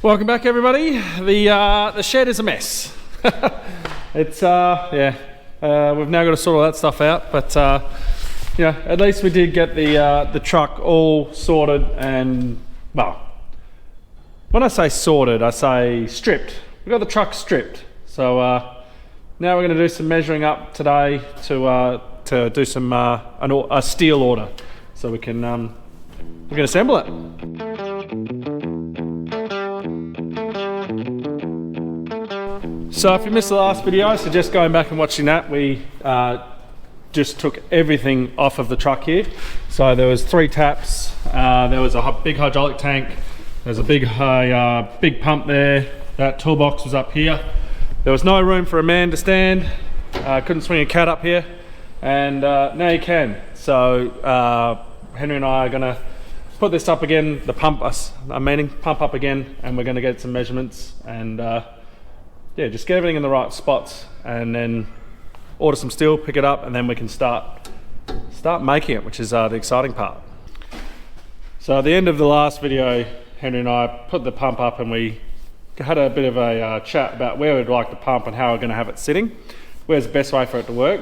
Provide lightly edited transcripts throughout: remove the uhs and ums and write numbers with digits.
Welcome back, everybody. The shed is a mess. It's we've now got to sort all that stuff out, but at least we did get the truck all sorted and, well, when I say sorted, I say stripped. We got the truck stripped. So now we're going to do some measuring up today to do some a steel order, so we can assemble it. So if you missed the last video, I suggest going back and watching that. We just took everything off of the truck here. So there was 3 taps, there was a big hydraulic tank, there's a big pump there, that toolbox was up here. There was no room for a man to stand, couldn't swing a cat up here, and now you can. So Henry and I are gonna put this up again, pump up again, and we're gonna get some measurements and just get everything in the right spots, and then order some steel, pick it up, and then we can start making it, which is the exciting part. So at the end of the last video, Henry and I put the pump up and we had a bit of a chat about where we'd like the pump and how we're going to have it sitting, where's the best way for it to work.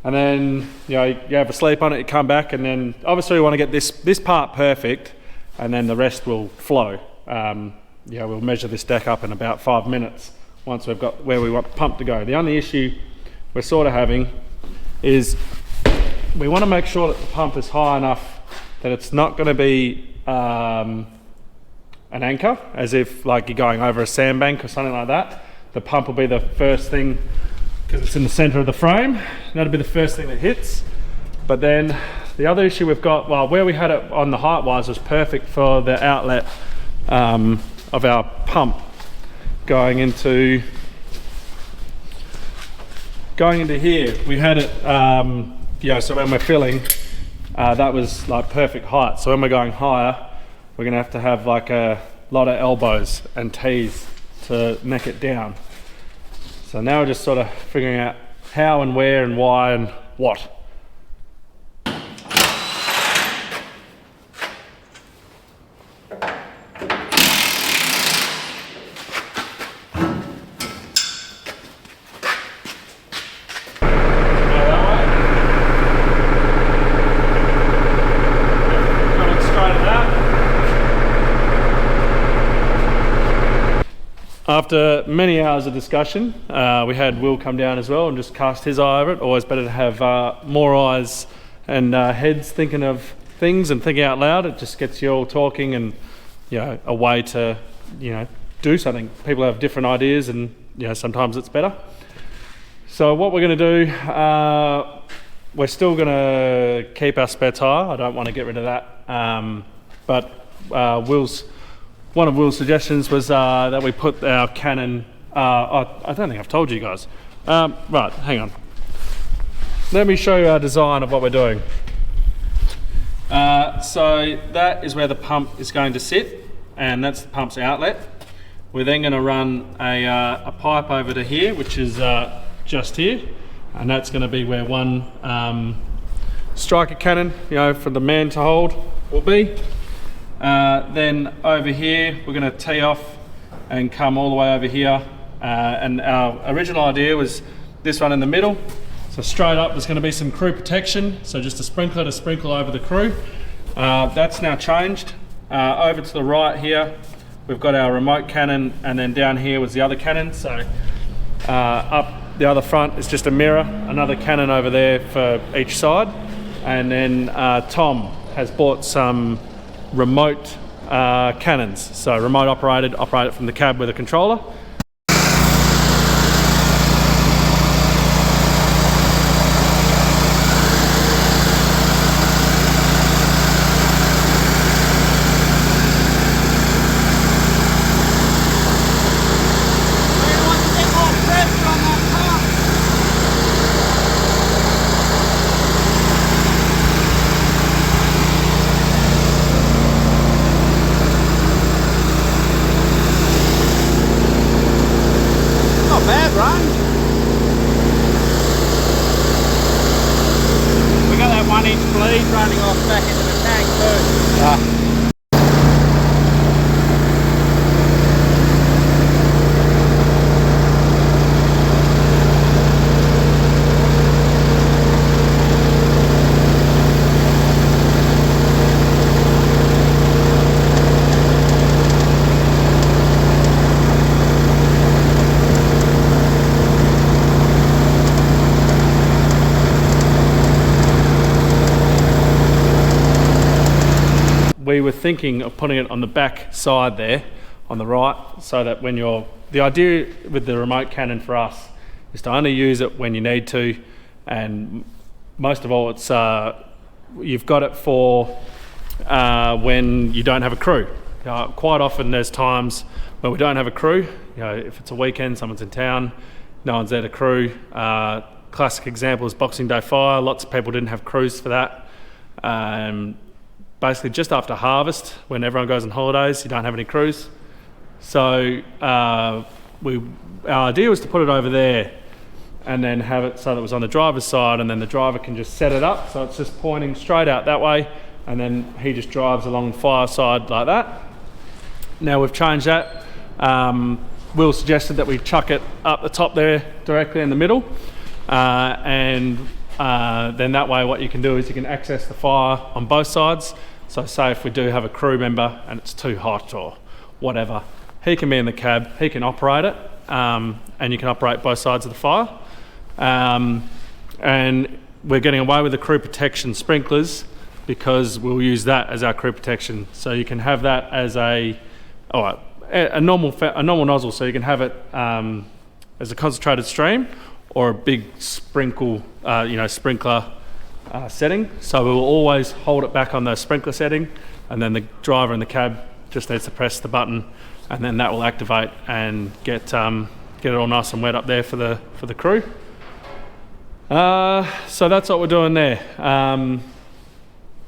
And then you have a sleep on it, you come back, and then obviously we want to get this part perfect, and then the rest will flow. We'll measure this deck up in about 5 minutes once we've got where we want the pump to go. The only issue we're sort of having is we want to make sure that the pump is high enough that it's not going to be an anchor, as if like you're going over a sandbank or something like that. The pump will be the first thing, because it's in the center of the frame, that'll be the first thing that hits. But then the other issue we've got, well, where we had it on the height wise was perfect for the outlet of our pump going into here. We had it so when we're filling, that was like perfect height. So when we're going higher, we're gonna have to have like a lot of elbows and T's to neck it down. So now we're just sort of figuring out how and where and why and what. After many hours of discussion, we had Will come down as well and just cast his eye over it. Always better to have more eyes and heads thinking of things and thinking out loud. It just gets you all talking and a way to do something. People have different ideas, and sometimes it's better. So what we're going to do, we're still going to keep our spare tire. I don't want to get rid of that, but one of Will's suggestions was that we put our Canon, I don't think I've told you guys. Right, hang on. Let me show you our design of what we're doing. So that is where the pump is going to sit, and that's the pump's outlet. We're then going to run a pipe over to here, which is just here, and that's going to be where one striker cannon, for the man to hold, will be. Then over here we're going to tee off and come all the way over here, and our original idea was this one in the middle. So straight up there's going to be some crew protection, so just a sprinkler to sprinkle over the crew. That's now changed. Over to the right here we've got our remote cannon, and then down here was the other cannon. So up the other front is just a mirror, another cannon over there for each side, and then Tom has bought some remote cannons, so remote operated, operate it from the cab with a controller. Bad run. We got that 1-inch bleed running off back into the tank too. we were thinking of putting it on the back side there, on the right, so that when the idea with the remote cannon for us is to only use it when you need to, and most of all, it's you've got it for when you don't have a crew. Quite often there's times where we don't have a crew. If it's a weekend, someone's in town, no one's there to crew. Classic example is Boxing Day fire. Lots of people didn't have crews for that. Basically just after harvest, when everyone goes on holidays, you don't have any crews. So our idea was to put it over there and then have it so that it was on the driver's side, and then the driver can just set it up so it's just pointing straight out that way, and then he just drives along the fire side like that. Now we've changed that. Will suggested that we chuck it up the top there directly in the middle, and then that way what you can do is you can access the fire on both sides. So say if we do have a crew member and it's too hot or whatever, he can be in the cab, he can operate it, and you can operate both sides of the fire. And we're getting away with the crew protection sprinklers because we'll use that as our crew protection. So you can have that as a normal nozzle, so you can have it as a concentrated stream or a big sprinkler setting. So we will always hold it back on the sprinkler setting, and then the driver in the cab just needs to press the button, and then that will activate and get it all nice and wet up there for the crew. So that's what we're doing there, and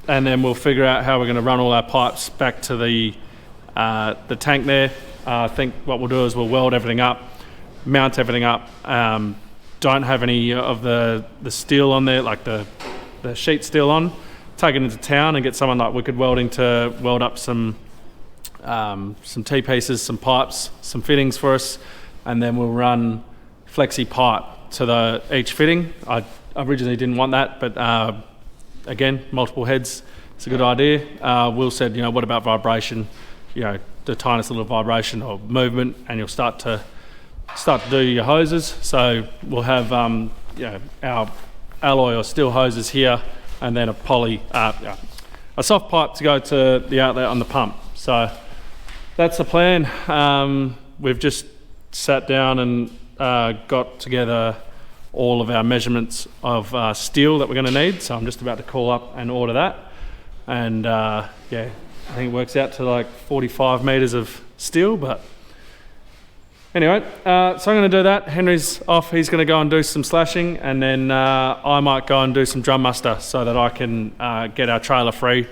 then we'll figure out how we're going to run all our pipes back to the tank there. I think what we'll do is we'll weld everything up, mount everything up. Don't have any of the steel on there, like the sheet steel on. Take it into town and get someone like Wicked Welding to weld up some T-pieces, some pipes, some fittings for us, and then we'll run flexi pipe to each fitting. I originally didn't want that, but again, multiple heads, it's a good idea. Will said, what about vibration? The tiniest little vibration or movement, and you'll start to do your hoses. So we'll have our alloy or steel hoses here, and then a soft pipe to go to the outlet on the pump. So that's the plan. We've just sat down and got together all of our measurements of steel that we're going to need. So I'm just about to call up and order that. And I think it works out to like 45 metres of steel. But anyway, so I'm going to do that. Henry's off. He's going to go and do some slashing, and then I might go and do some drum muster so that I can get our trailer free,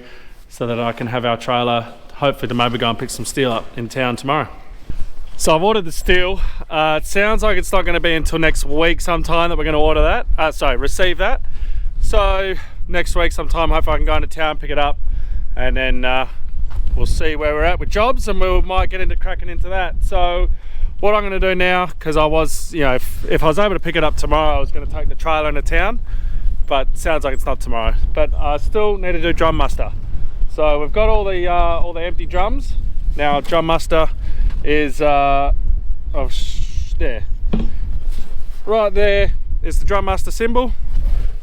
so that I can have our trailer hopefully to maybe go and pick some steel up in town tomorrow. So I've ordered the steel. It sounds like it's not going to be until next week sometime that we're going to order that. Receive that. So next week sometime, hopefully I can go into town, pick it up, and then we'll see where we're at with jobs, and we might get into cracking into that. So what I'm going to do now, because I was, if I was able to pick it up tomorrow, I was going to take the trailer into town, but sounds like it's not tomorrow. But I still need to do drum muster. So we've got all the empty drums. Now drum muster is there. Right there is the drum muster symbol,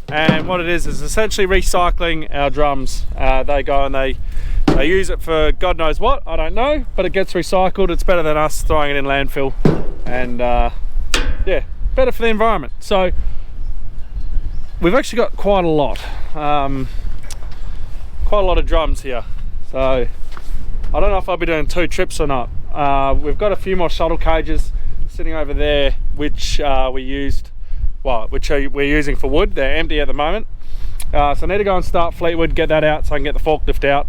and what it is essentially recycling our drums. They go and they use it for God knows what, I don't know, but it gets recycled. It's better than us throwing it in landfill, and better for the environment. So we've actually got quite a lot of drums here. So I don't know if I'll be doing 2 trips or not. We've got a few more shuttle cages sitting over there, which we're using for wood. They're empty at the moment. So I need to go and start Fleetwood, get that out so I can get the forklift out.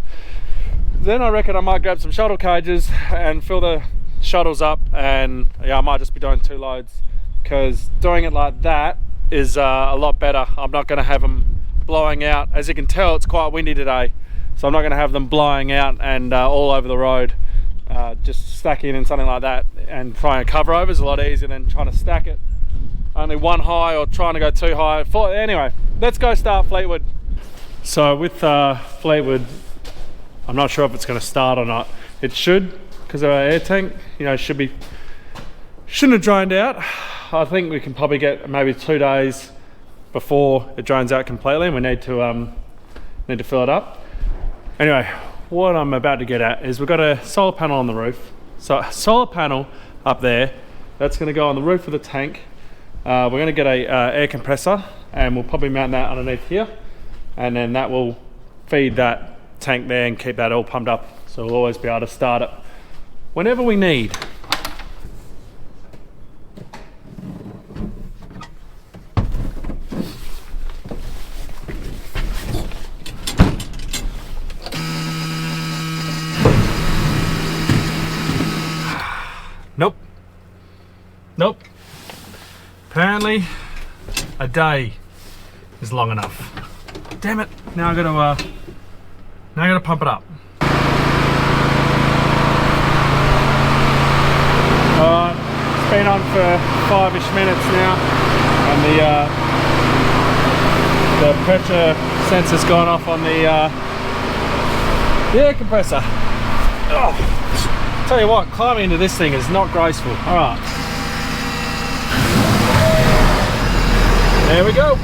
Then I reckon I might grab some shuttle cages and fill the shuttles up, and I might just be doing 2 loads, because doing it like that is a lot better. I'm not going to have them blowing out. As you can tell, it's quite windy today, so I'm not going to have them blowing out and all over the road. Just stacking in something like that and trying to cover over is a lot easier than trying to stack it only one high or trying to go too high. Anyway, let's go start Fleetwood. So with Fleetwood, I'm not sure if it's going to start or not. It should, because of our air tank, shouldn't have drained out. I think we can probably get maybe 2 days before it drains out completely, and we need to fill it up. Anyway, what I'm about to get at is we've got a solar panel on the roof. So a solar panel up there, that's going to go on the roof of the tank. We're going to get a air compressor, and we'll probably mount that underneath here, and then that will feed that tank there and keep that all pumped up, so we'll always be able to start it whenever we need. Nope. Apparently, a day is long enough. Damn it! Now I gotta pump it up. It's been on for 5-ish minutes now, and the pressure sensor's gone off on the air compressor. Oh, tell you what, climbing into this thing is not graceful. All right. There we go.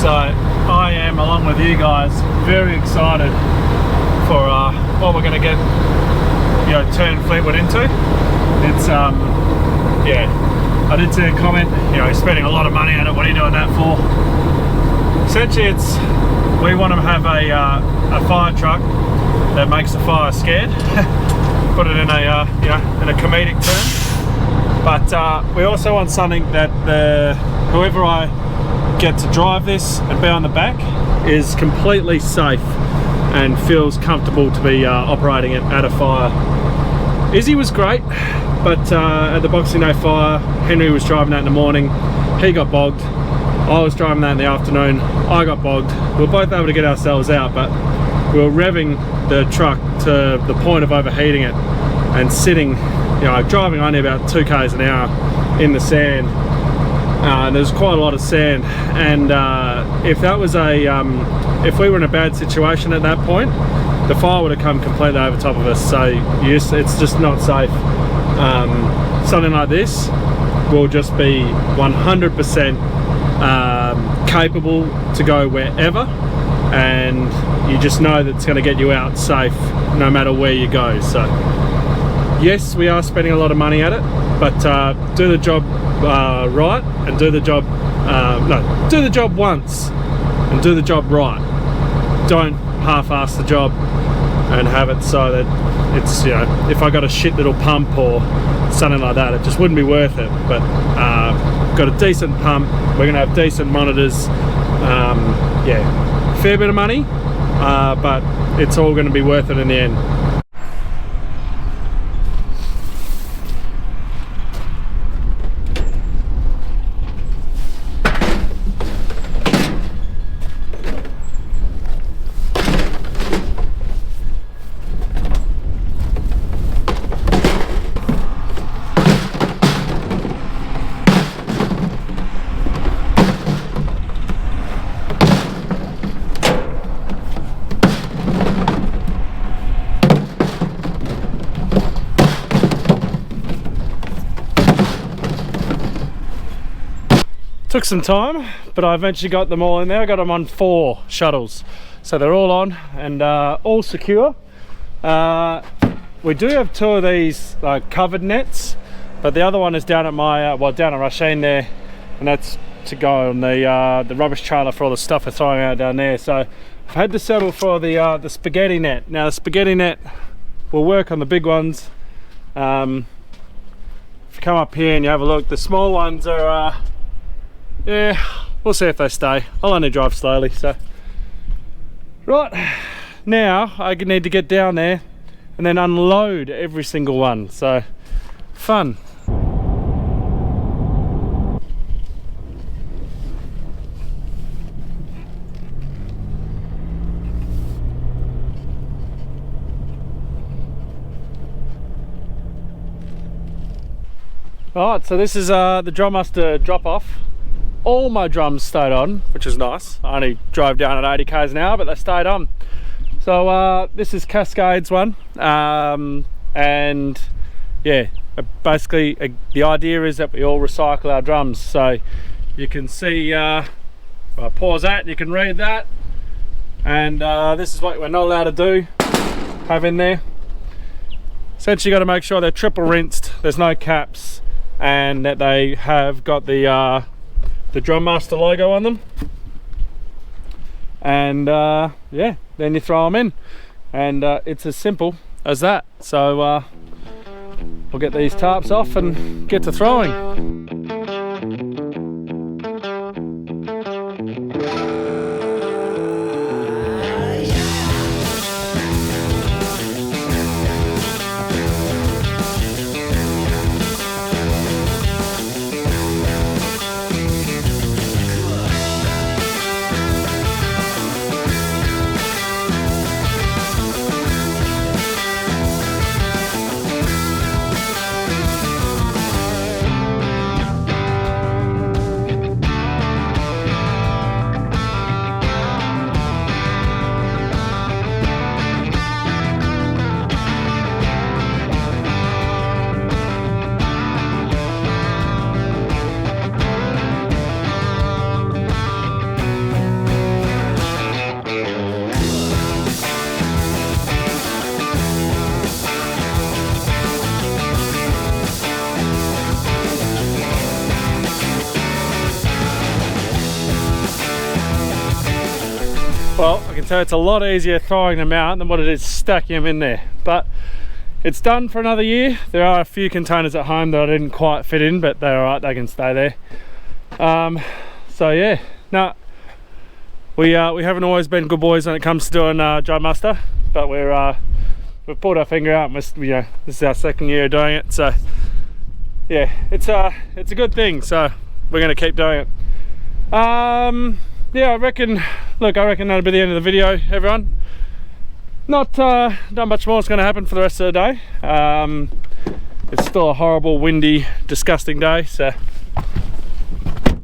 So I am, along with you guys, very excited for what we're going to get, turn Fleetwood into. It's yeah. I did see a comment, spending a lot of money on it. What are you doing that for? Essentially, we want to have a fire truck that makes the fire scared. Put it in a in a comedic term. But we also want something that whoever I get to drive this and be on the back is completely safe and feels comfortable to be operating it at a fire. Izzy was great, but at the Boxing Day fire, Henry was driving that in the morning. He got bogged. I was driving that in the afternoon. I got bogged. We were both able to get ourselves out, but we were revving the truck to the point of overheating it and sitting, driving only about 2 k's an hour in the sand. There's quite a lot of sand, and if that was if we were in a bad situation at that point, the fire would have come completely over top of us. So yes, it's just not safe. Something like this will just be 100% capable to go wherever, and you just know that it's going to get you out safe no matter where you go. So yes, we are spending a lot of money at it, but do the job right, and do the job do the job once and do the job right. Don't half-ass the job and have it so that it's, if I got a shit little pump or something like that, it just wouldn't be worth it. But got a decent pump, we're gonna have decent monitors, yeah, fair bit of money, but it's all gonna be worth it in the end. Took some time, but I eventually got them all in there. I got them on 4 shuttles, so they're all on and all secure. We do have 2 of these covered nets, but the other one is down at my down at Rasheen there, and that's to go on the rubbish trailer for all the stuff we're throwing out down there. So I've had to settle for the spaghetti net. Now the spaghetti net will work on the big ones. If you come up here and you have a look, the small ones are yeah, we'll see if they stay. I'll only drive slowly. So right now I need to get down there and then unload every single one. So fun. Alright, so this is the Drummaster drop off. All my drums stayed on, which is nice. I only drove down at 80 k's an hour, but they stayed on. So this is Cascade's one, and yeah, basically the idea is that we all recycle our drums. So you can see, if I pause that, you can read that. And this is what we're not allowed to do, have in there. Essentially got to make sure they're triple rinsed, there's no caps, and that they have got the Drum Master logo on them. And yeah, then you throw them in, and it's as simple as that. So we'll get these tarps off and get to throwing. Well, I can tell it's a lot easier throwing them out than what it is stacking them in there, but it's done for another year. There are a few containers at home that I didn't quite fit in, but they're alright, they can stay there. So yeah, no, we haven't always been good boys when it comes to doing Drum Master, but we've pulled our finger out, and this is our second year of doing it, so yeah, it's a good thing, so we're going to keep doing it. Yeah, I reckon that'll be the end of the video, everyone. Not much more is going to happen for the rest of the day. It's still a horrible, windy, disgusting day, so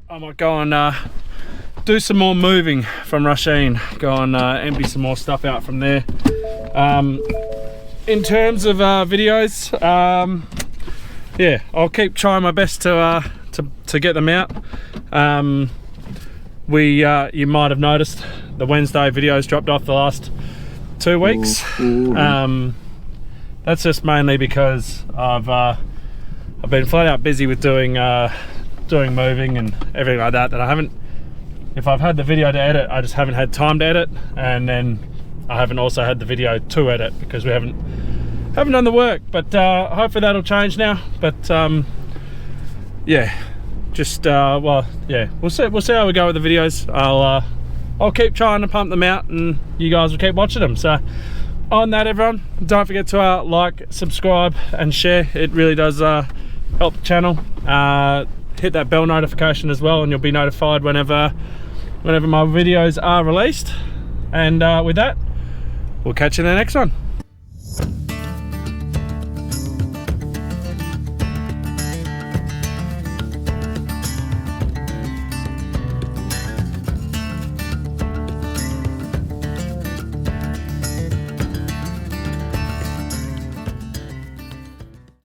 I might go and do some more moving from Rasheen. Go and empty some more stuff out from there. In terms of videos, yeah, I'll keep trying my best to get them out. You might have noticed the Wednesday videos dropped off the last 2 weeks. That's just mainly because I've been flat out busy with doing moving and everything like that. I haven't. If I've had the video to edit, I just haven't had time to edit, and then I haven't also had the video to edit because we haven't done the work. But hopefully that'll change now. But yeah. Just well, yeah, we'll see how we go with the videos. I'll keep trying to pump them out, and you guys will keep watching them. So on that, everyone, don't forget to like, subscribe and share. It really does help the channel. Hit that bell notification as well, and you'll be notified whenever my videos are released. And with that, we'll catch you in the next one.